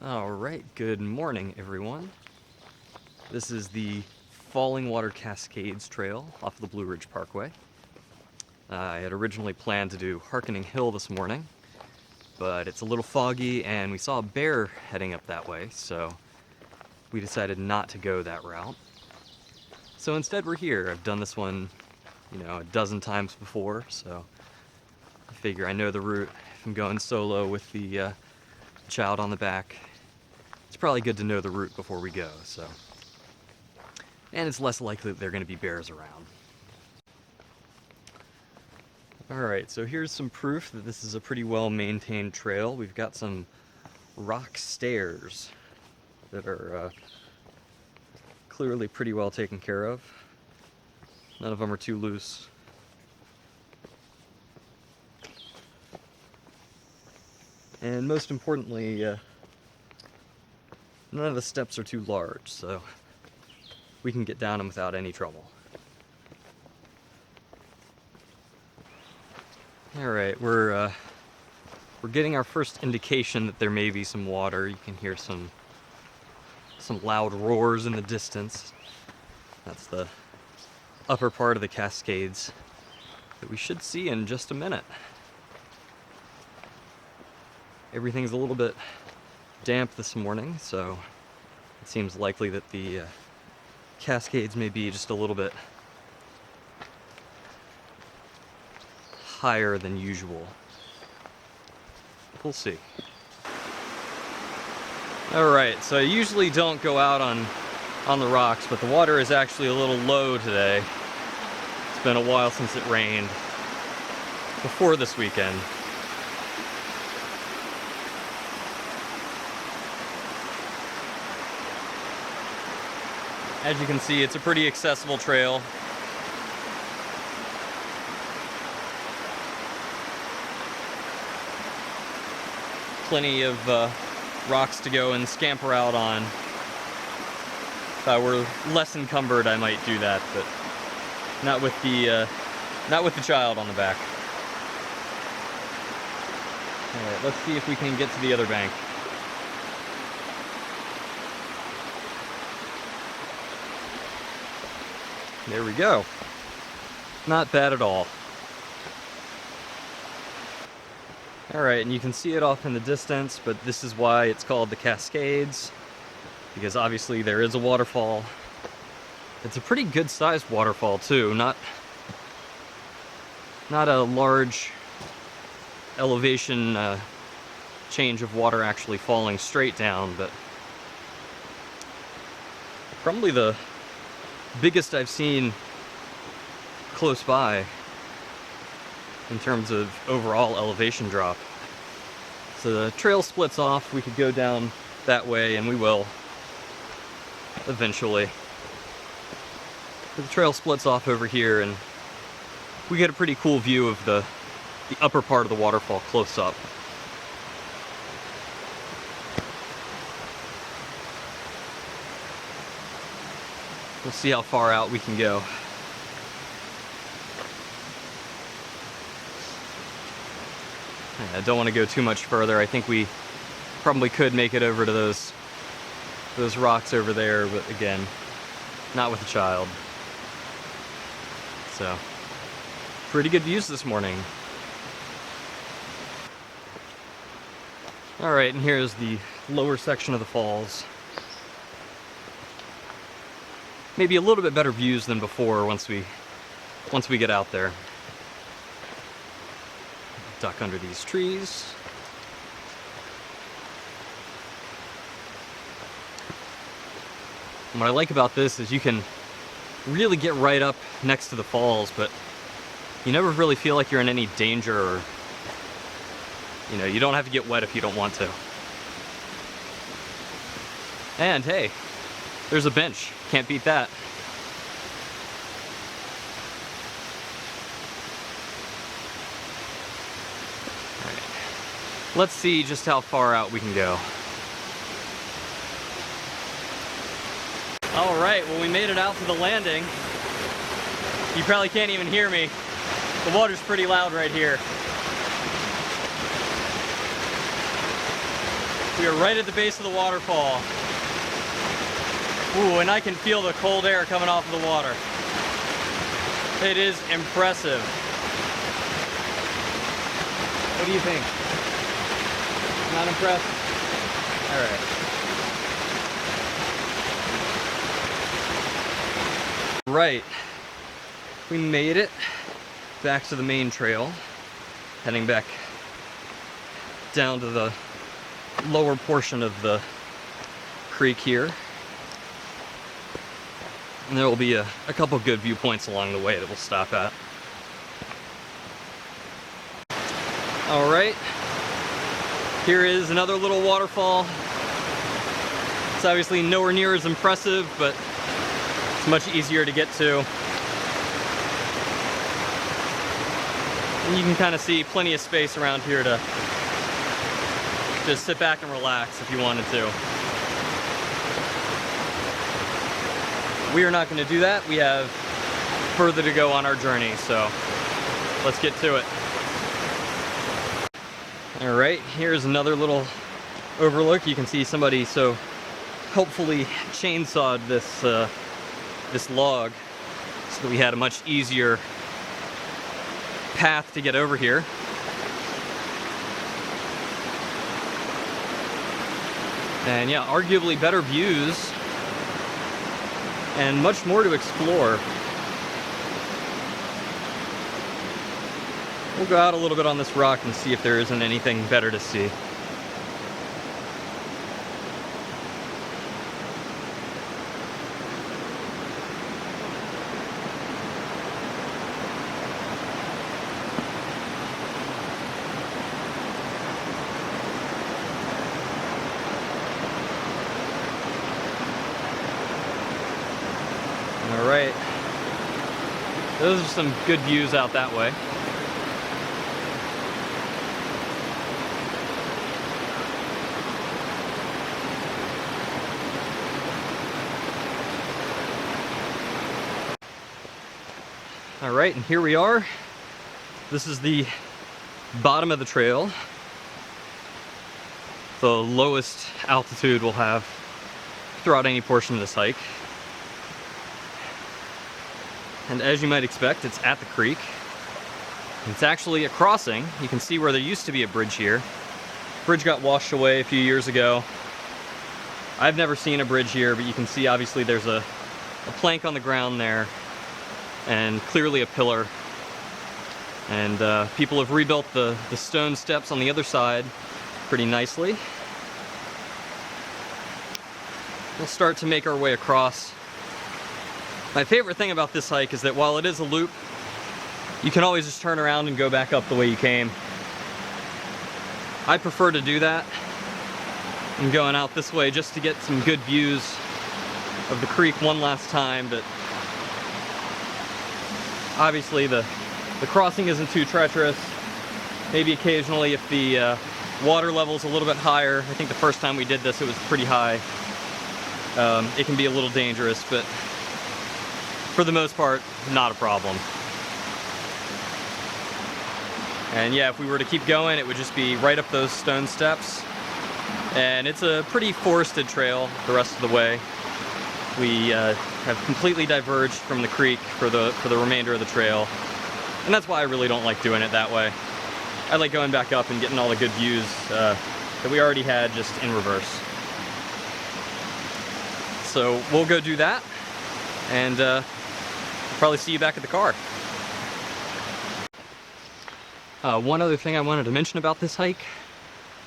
Alright, good morning everyone. This is the Fallingwater Cascades trail off of the Blue Ridge Parkway. I had originally planned to do Harkening Hill this morning, but it's a little foggy and we saw a bear heading up that way, so we decided not to go that route. So instead we're here. I've done this one, a dozen times before, so I figure I know the route. If I'm going solo with the child on the back, it's probably good to know the route before we go, so. And it's less likely that there are going to be bears around. Alright, so here's some proof that this is a pretty well maintained trail. We've got some rock stairs that are clearly pretty well taken care of. None of them are too loose. And most importantly, none of the steps are too large, so we can get down them without any trouble. Alright, we're getting our first indication that there may be some water. You can hear some loud roars in the distance. That's the upper part of the Cascades that we should see in just a minute. Everything's a little bit damp this morning, so it seems likely that the Cascades may be just a little bit higher than usual. We'll see. Alright, so I usually don't go out on the rocks, but the water is actually a little low today. It's been a while since it rained before this weekend. As you can see, it's a pretty accessible trail. Plenty of rocks to go and scamper out on. If I were less encumbered, I might do that, but not with the child on the back. All right, let's see if we can get to the other bank. There we go. Not bad at all. Alright, and you can see it off in the distance, but this is why it's called the Cascades, because obviously there is a waterfall. It's a pretty good sized waterfall too, not a large elevation change of water actually falling straight down, but probably the biggest I've seen close by in terms of overall elevation drop. So the trail splits off. We could go down that way, and we will eventually. But the trail splits off over here, and we get a pretty cool view of the upper part of the waterfall close up. We'll see how far out we can go. I don't want to go too much further. I think we probably could make it over to those rocks over there, but again, not with a child. So, pretty good views this morning. Alright, and here's the lower section of the falls. Maybe a little bit better views than before once we get out there. Duck under these trees. And what I like about this is you can really get right up next to the falls, but you never really feel like you're in any danger, or you don't have to get wet if you don't want to. And hey, there's a bench. Can't beat that. All right. Let's see just how far out we can go. All right, well, we made it out to the landing. You probably can't even hear me. The water's pretty loud right here. We are right at the base of the waterfall. Ooh, and I can feel the cold air coming off of the water. It is impressive. What do you think? Not impressed? All right. Right. We made it back to the main trail, heading back down to the lower portion of the creek here. And there will be a couple good viewpoints along the way that we'll stop at. All right, here is another little waterfall. It's obviously nowhere near as impressive, but it's much easier to get to. And you can kind of see plenty of space around here to just sit back and relax if you wanted to. We are not going to do that. We have further to go on our journey, so let's get to it. All right, here's another little overlook. You can see somebody so helpfully chainsawed this this log so that we had a much easier path to get over here. And yeah, arguably better views and much more to explore. We'll go out a little bit on this rock and see if there isn't anything better to see. All right, those are some good views out that way. All right, and here we are. This is the bottom of the trail. The lowest altitude we'll have throughout any portion of this hike. And as you might expect, it's at the creek. It's actually a crossing. You can see where there used to be a bridge here. Bridge got washed away a few years ago. I've never seen a bridge here, but you can see obviously there's a plank on the ground there and clearly a pillar. And people have rebuilt the stone steps on the other side pretty nicely. We'll start to make our way across. My favorite thing about this hike is that while it is a loop, you can always just turn around and go back up the way you came. I prefer to do that and going out this way just to get some good views of the creek one last time, but obviously the crossing isn't too treacherous. Maybe occasionally if the water level's a little bit higher, I think the first time we did this it was pretty high, it can be a little dangerous, but for the most part, not a problem. And yeah, if we were to keep going, it would just be right up those stone steps. And it's a pretty forested trail the rest of the way. We have completely diverged from the creek for the remainder of the trail. And that's why I really don't like doing it that way. I like going back up and getting all the good views that we already had just in reverse. So we'll go do that, and probably see you back at the car. One other thing I wanted to mention about this hike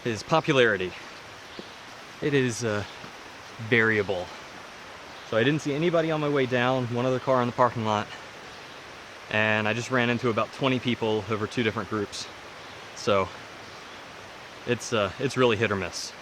is popularity. It is variable. So I didn't see anybody on my way down, one other car in the parking lot, and I just ran into about 20 people over 2 different groups. So it's really hit or miss.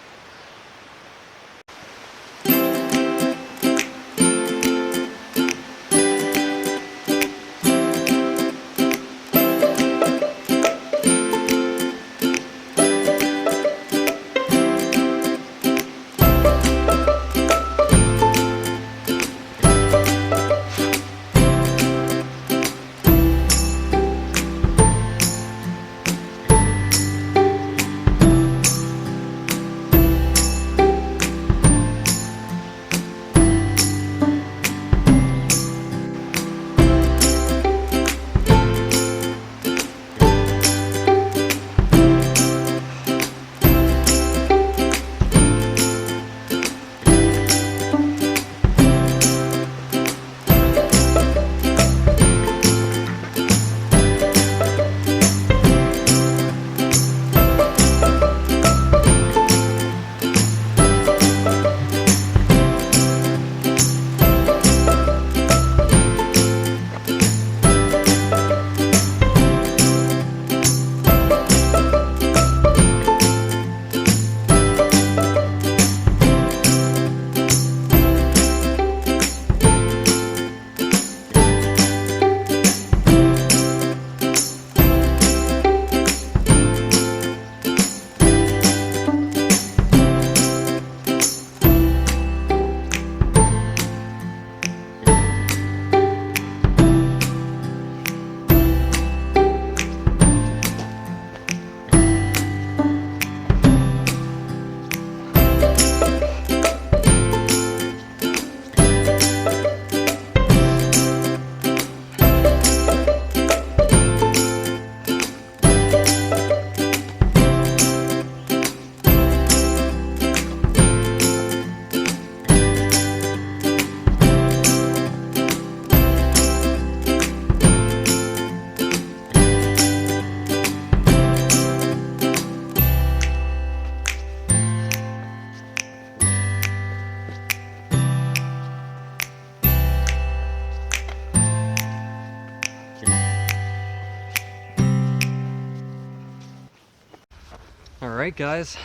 Alright guys,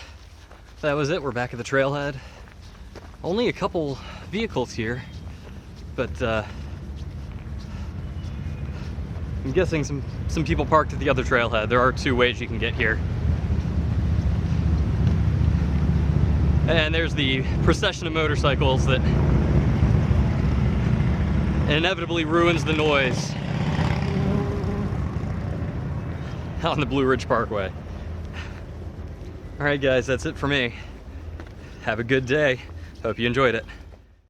that was it. We're back at the trailhead. Only a couple vehicles here, but I'm guessing some people parked at the other trailhead. There are two ways you can get here. And there's the procession of motorcycles that inevitably ruins the noise out on the Blue Ridge Parkway. Alright guys, that's it for me. Have a good day. Hope you enjoyed it.